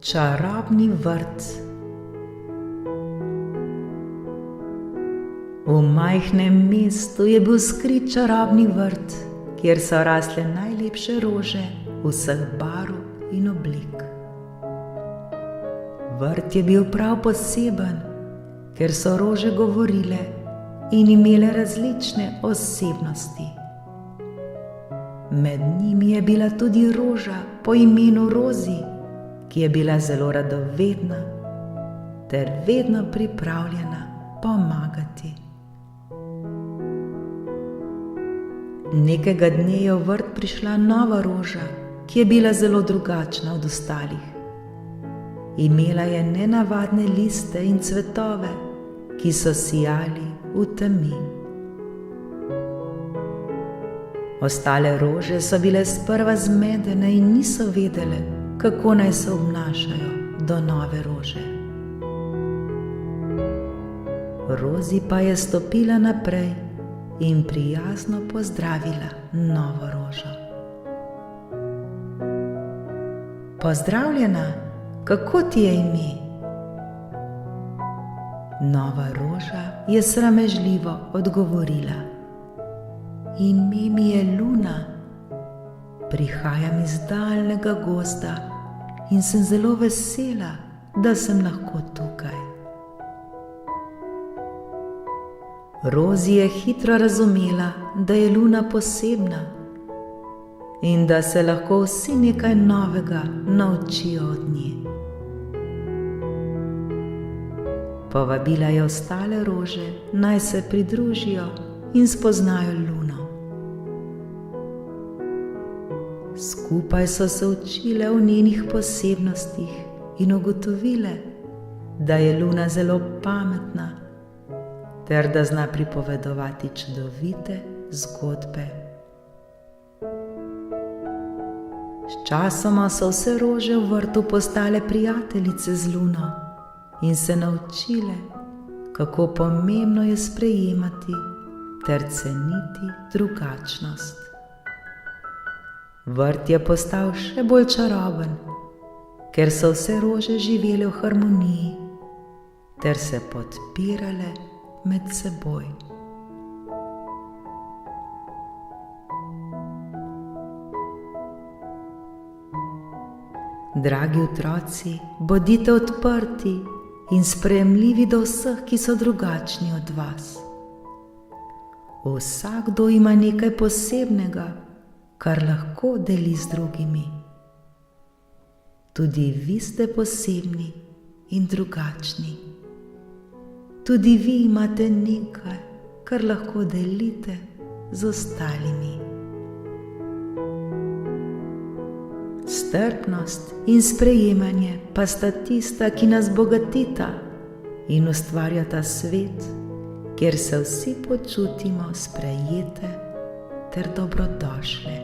Čarobni vrt. V majhnem mestu je bil skrit čarobni vrt, kjer so rasle najlepše rože vseh barv in oblik. Vrt je bil prav poseben, ker so rože govorile in imele različne osebnosti. Med njimi je bila tudi roža po imenu Rozi, ki je bila zelo radovedna ter vedno pripravljena pomagati. Nekega dne je v vrt prišla nova roža, ki je bila zelo drugačna od ostalih. Imela je nenavadne liste in cvetove, ki so sijali v temi. Ostale rože so bile sprva zmedene in niso vedele, kako naj se obnašajo do nove rože. Rozi pa je stopila naprej in prijazno pozdravila novo rožo. Pozdravljena, kako ti je ime? Nova roža je sramežljivo odgovorila: Ime mi je Luna. Prihajam iz daljnega gozda in sem zelo vesela, da sem lahko tukaj. Rozi je hitro razumela, da je Luna posebna in da se lahko vsi nekaj novega naučijo od nje. Povabila je ostale rože, naj se pridružijo in spoznajo Luno. Skupaj so se učile o njenih posebnostih in ugotovile, da je Luna zelo pametna ter da zna pripovedovati čudovite zgodbe. Sčasoma so vse rože v vrtu postale prijateljice z Luno in se naučile, kako pomembno je sprejemati ter ceniti drugačnost. Vrt je postal še bolj čaroben, ker so vse rože živele v harmoniji ter se podpirale med seboj. Dragi otroci, bodite odprti in sprejemljivi do vseh, ki so drugačni od vas. Vsakdo ima nekaj posebnega, kar lahko deli z drugimi. Tudi vi ste posebni in drugačni. Tudi vi imate nekaj, kar lahko delite z ostalimi. Strpnost in sprejemanje pa sta tista, ki nas bogatita in ustvarjata svet, kjer se vsi počutimo sprejete ter dobrodošle.